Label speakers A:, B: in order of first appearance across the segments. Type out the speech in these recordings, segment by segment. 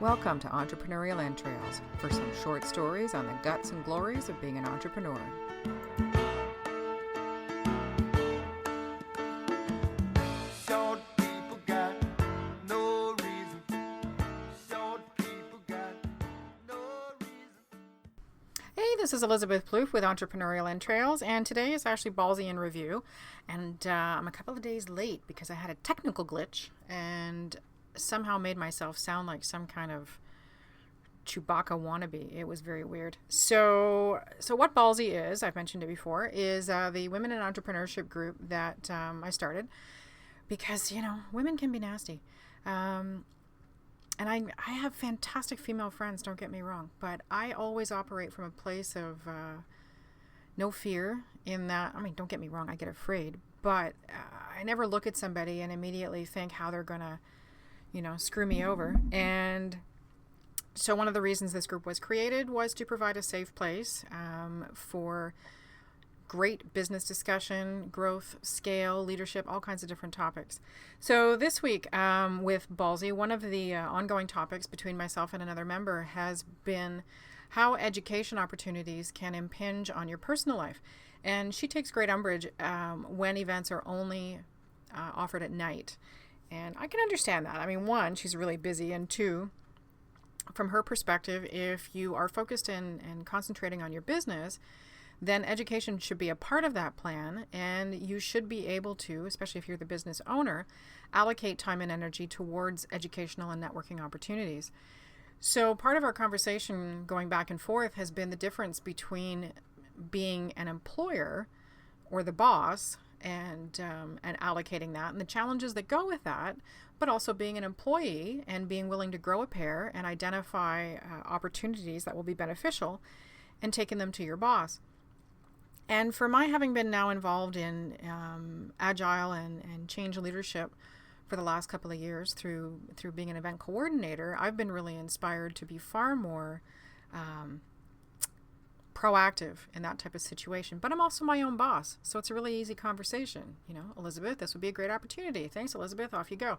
A: Welcome to Entrepreneurial Entrails for some short stories on the guts and glories of being an entrepreneur. Hey, this is Elizabeth Plouffe with Entrepreneurial Entrails, and today is actually Ballsy in review, and I'm a couple of days late because I had a technical glitch and somehow made myself sound like some kind of Chewbacca wannabe. It was very weird. So what Ballsy is, I've mentioned it before, is the women in entrepreneurship group that I started because, women can be nasty. And I have fantastic female friends, don't get me wrong, but I always operate from a place of no fear in that. Don't get me wrong, I get afraid, but I never look at somebody and immediately think how they're going to screw me over. And so one of the reasons this group was created was to provide a safe place for great business discussion, growth, scale, leadership, all kinds of different topics. So this week with Ballsy, one of the ongoing topics between myself and another member has been how education opportunities can impinge on your personal life. And she takes great umbrage when events are only offered at night. And I can understand that. One, she's really busy, and two, from her perspective, if you are focused and concentrating on your business, then education should be a part of that plan, and you should be able to, especially if you're the business owner, allocate time and energy towards educational and networking opportunities. So part of our conversation going back and forth has been the difference between being an employer or the boss and allocating that, and the challenges that go with that, but also being an employee and being willing to grow a pair and identify opportunities that will be beneficial and taking them to your boss. And for my having been now involved in agile and change leadership for the last couple of years through being an event coordinator, I've been really inspired to be far more proactive in that type of situation. But I'm also my own boss, so it's a really easy conversation. Elizabeth, this would be a great opportunity. Thanks, Elizabeth. Off you go.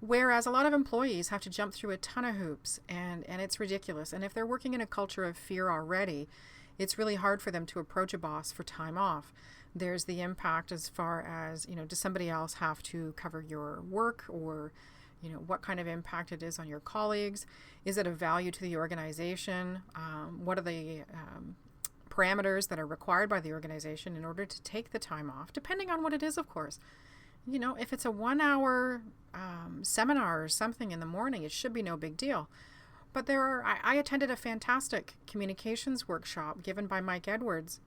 A: Whereas a lot of employees have to jump through a ton of hoops, and it's ridiculous. And if they're working in a culture of fear already, it's really hard for them to approach a boss for time off. There's the impact as far as, does somebody else have to cover your work, or what kind of impact it is on your colleagues? Is it of value to the organization? What are the parameters that are required by the organization in order to take the time off, depending on what it is, of course. If it's a 1-hour seminar or something in the morning, it should be no big deal. But I attended a fantastic communications workshop given by Mike Edwards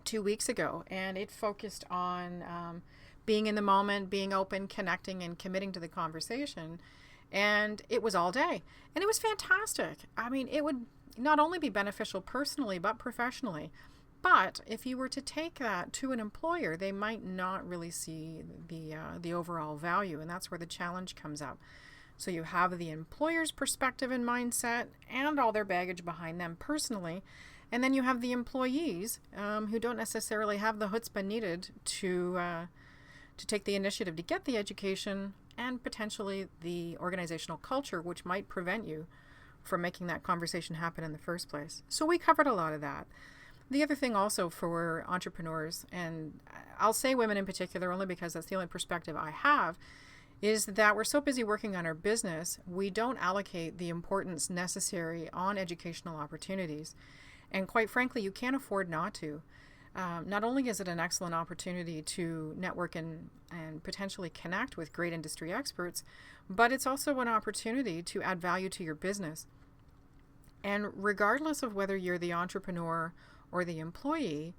A: 2 weeks ago, and it focused on being in the moment, being open, connecting, and committing to the conversation. And it was all day. And it was fantastic. It would not only be beneficial personally, but professionally. But if you were to take that to an employer, they might not really see the overall value. And that's where the challenge comes up. So you have the employer's perspective and mindset and all their baggage behind them personally. And then you have the employees who don't necessarily have the chutzpah needed to take the initiative to get the education and potentially the organizational culture, which might prevent you from making that conversation happen in the first place. So we covered a lot of that. The other thing also for entrepreneurs, and I'll say women in particular only because that's the only perspective I have, is that we're so busy working on our business, we don't allocate the importance necessary on educational opportunities. And quite frankly, you can't afford not to. Not only is it an excellent opportunity to network and potentially connect with great industry experts, but it's also an opportunity to add value to your business. And regardless of whether you're the entrepreneur or the employee,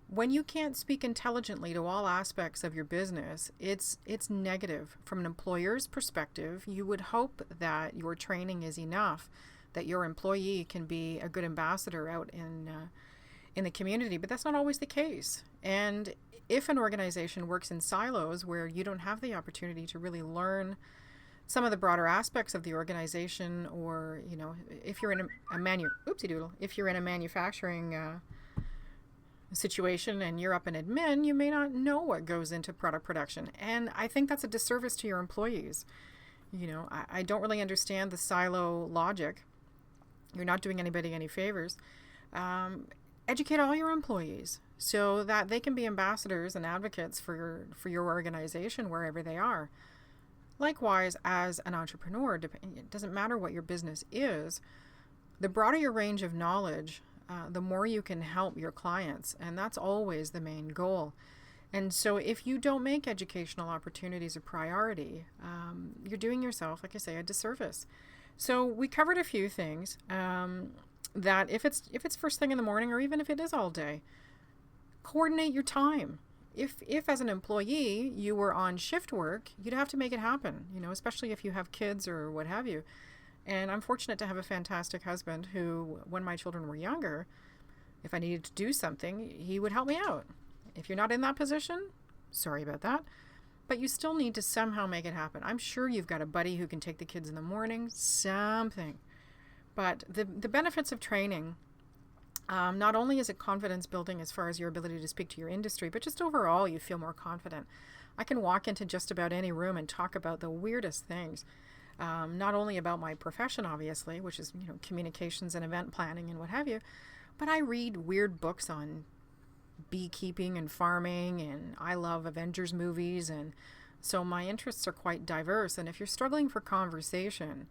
A: when you can't speak intelligently to all aspects of your business, it's negative. From an employer's perspective, you would hope that your training is enough, that your employee can be a good ambassador out in the community, but that's not always the case. And if an organization works in silos where you don't have the opportunity to really learn some of the broader aspects of the organization, or if you're in if you're in a manufacturing situation and you're up in admin, you may not know what goes into product production, and I think that's a disservice to your employees. I don't really understand the silo logic. You're not doing anybody any favors. Educate all your employees so that they can be ambassadors and advocates for your organization wherever they are. Likewise, as an entrepreneur, it doesn't matter what your business is, the broader your range of knowledge, the more you can help your clients, and that's always the main goal. And so if you don't make educational opportunities a priority, you're doing yourself, like I say, a disservice. So we covered a few things that if it's first thing in the morning, or even if it is all day, coordinate your time. If as an employee you were on shift work, you'd have to make it happen, especially if you have kids or what have you. And I'm fortunate to have a fantastic husband who, when my children were younger, if I needed to do something, he would help me out. If you're not in that position, sorry about that, but you still need to somehow make it happen. I'm sure you've got a buddy who can take the kids in the morning, something. But the benefits of training, not only is it confidence building as far as your ability to speak to your industry, but just overall you feel more confident. I can walk into just about any room and talk about the weirdest things, not only about my profession, obviously, which is communications and event planning and what have you, but I read weird books on beekeeping and farming, and I love Avengers movies, and so my interests are quite diverse. And if you're struggling for conversation,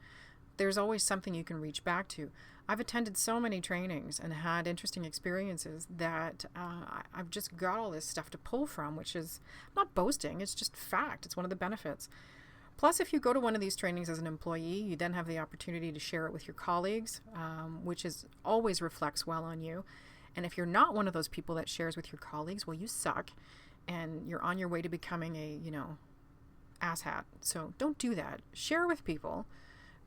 A: there's always something you can reach back to. I've attended so many trainings and had interesting experiences that I've just got all this stuff to pull from, which is not boasting, it's just fact. It's one of the benefits. Plus, if you go to one of these trainings as an employee, you then have the opportunity to share it with your colleagues, which always reflects well on you. And if you're not one of those people that shares with your colleagues, well, you suck, and you're on your way to becoming a, asshat. So don't do that. Share with people,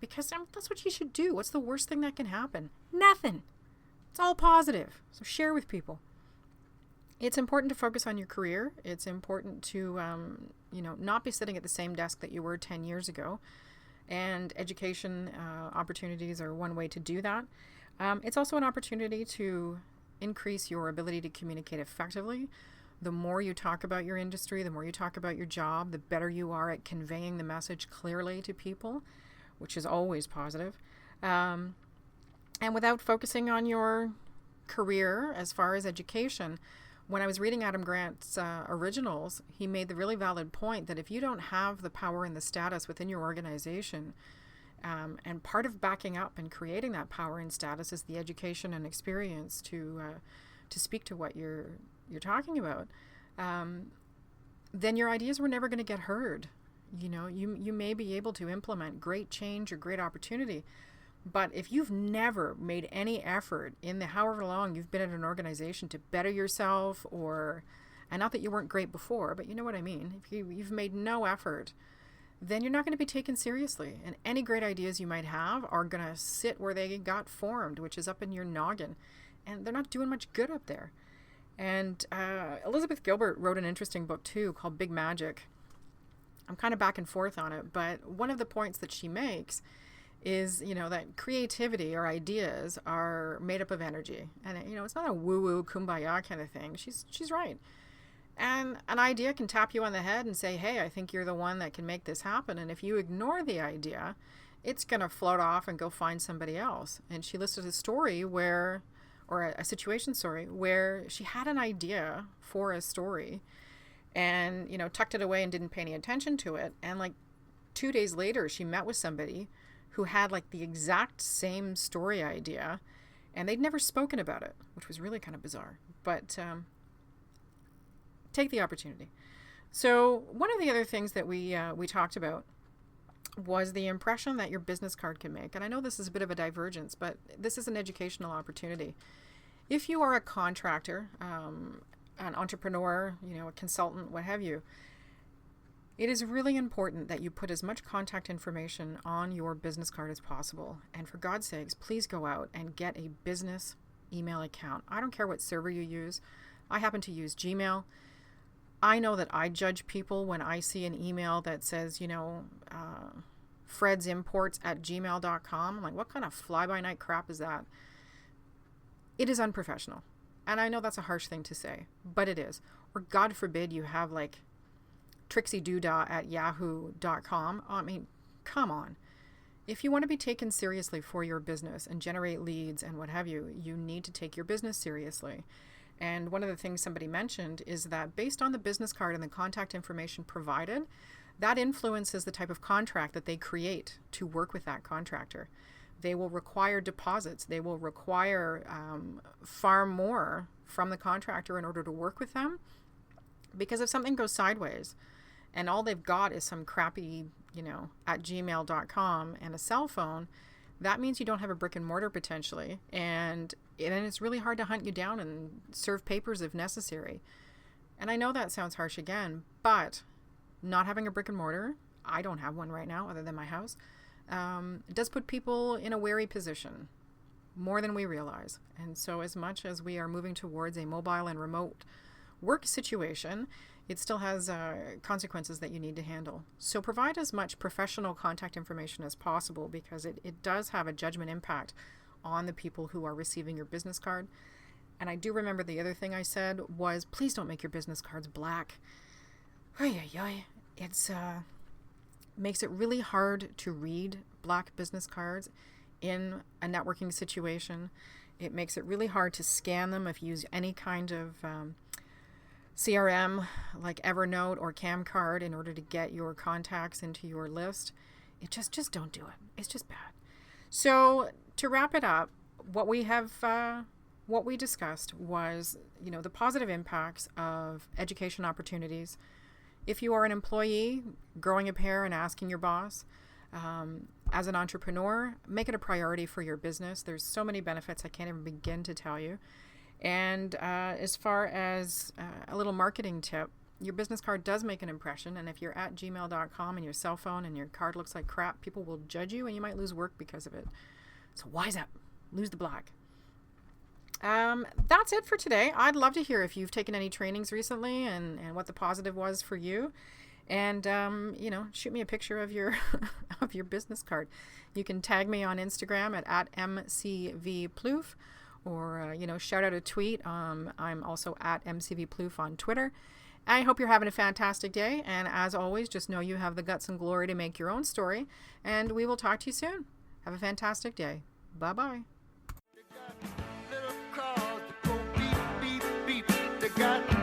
A: because that's what you should do. What's the worst thing that can happen? Nothing. It's all positive. So share with people. It's important to focus on your career. It's important to, not be sitting at the same desk that you were 10 years ago. And education opportunities are one way to do that. It's also an opportunity to increase your ability to communicate effectively. The more you talk about your industry, the more you talk about your job, the better you are at conveying the message clearly to people, which is always positive. And without focusing on your career as far as education, when I was reading Adam Grant's originals, he made the really valid point that if you don't have the power and the status within your organization, and part of backing up and creating that power and status is the education and experience to speak to what you're talking about, then your ideas were never going to get heard. You may be able to implement great change or great opportunity, but if you've never made any effort in the however long you've been at an organization to better yourself, and not that you weren't great before, but you know what I mean, if you've made no effort, then you're not going to be taken seriously. And any great ideas you might have are going to sit where they got formed, which is up in your noggin. And they're not doing much good up there. And Elizabeth Gilbert wrote an interesting book too called Big Magic. I'm kind of back and forth on it, but one of the points that she makes is, that creativity or ideas are made up of energy. And, it's not a woo-woo kumbaya kind of thing. She's right. And an idea can tap you on the head and say, hey, I think you're the one that can make this happen. And if you ignore the idea, it's going to float off and go find somebody else. And she listed a situation, where she had an idea for a story and, tucked it away and didn't pay any attention to it. And 2 days later, she met with somebody who had the exact same story idea, and they'd never spoken about it, which was really kind of bizarre. But, take the opportunity. So one of the other things that we talked about was the impression that your business card can make. And I know this is a bit of a divergence, but this is an educational opportunity. If you are a contractor, an entrepreneur, a consultant, what have you, it is really important that you put as much contact information on your business card as possible. And for God's sakes, please go out and get a business email account. I don't care what server you use. I happen to use Gmail. I know that I judge people when I see an email that says, fredsimports@gmail.com. I'm like, what kind of fly-by-night crap is that? It is unprofessional. And I know that's a harsh thing to say, but it is. Or God forbid you have Trixie Doodah@yahoo.com. I mean, Come on. If you want to be taken seriously for your business and generate leads and what have you, you need to take your business seriously. And one of the things somebody mentioned is that based on the business card and the contact information provided, that influences the type of contract that they create to work with that contractor. They will require deposits. They will require far more from the contractor in order to work with them. Because if something goes sideways and all they've got is some crappy, at gmail.com and a cell phone, that means you don't have a brick and mortar potentially. And then it's really hard to hunt you down and serve papers if necessary. And I know that sounds harsh again, but not having a brick and mortar, I don't have one right now other than my house, it does put people in a wary position more than we realize. And so as much as we are moving towards a mobile and remote work situation, it still has consequences that you need to handle. So provide as much professional contact information as possible, because it does have a judgment impact on the people who are receiving your business card. And I do remember the other thing I said was, please don't make your business cards black. It's makes it really hard to read black business cards in a networking situation. It makes it really hard to scan them if you use any kind of CRM like Evernote or Camcard in order to get your contacts into your list. It just don't do it. It's just bad. So to wrap it up, what we discussed was, the positive impacts of education opportunities. If you are an employee, growing a pair and asking your boss. As an entrepreneur, make it a priority for your business. There's so many benefits I can't even begin to tell you. And as far as a little marketing tip, your business card does make an impression. And if you're at gmail.com and your cell phone and your card looks like crap, people will judge you and you might lose work because of it. So wise up. Lose the black. That's it for today. I'd love to hear if you've taken any trainings recently and what the positive was for you. And, shoot me a picture of your of your business card. You can tag me on Instagram at mcvplouf, or, shout out a tweet. I'm also at mcvplouf on Twitter. I hope you're having a fantastic day. And as always, just know you have the guts and glory to make your own story. And we will talk to you soon. Have a fantastic day. Bye-bye.
B: Got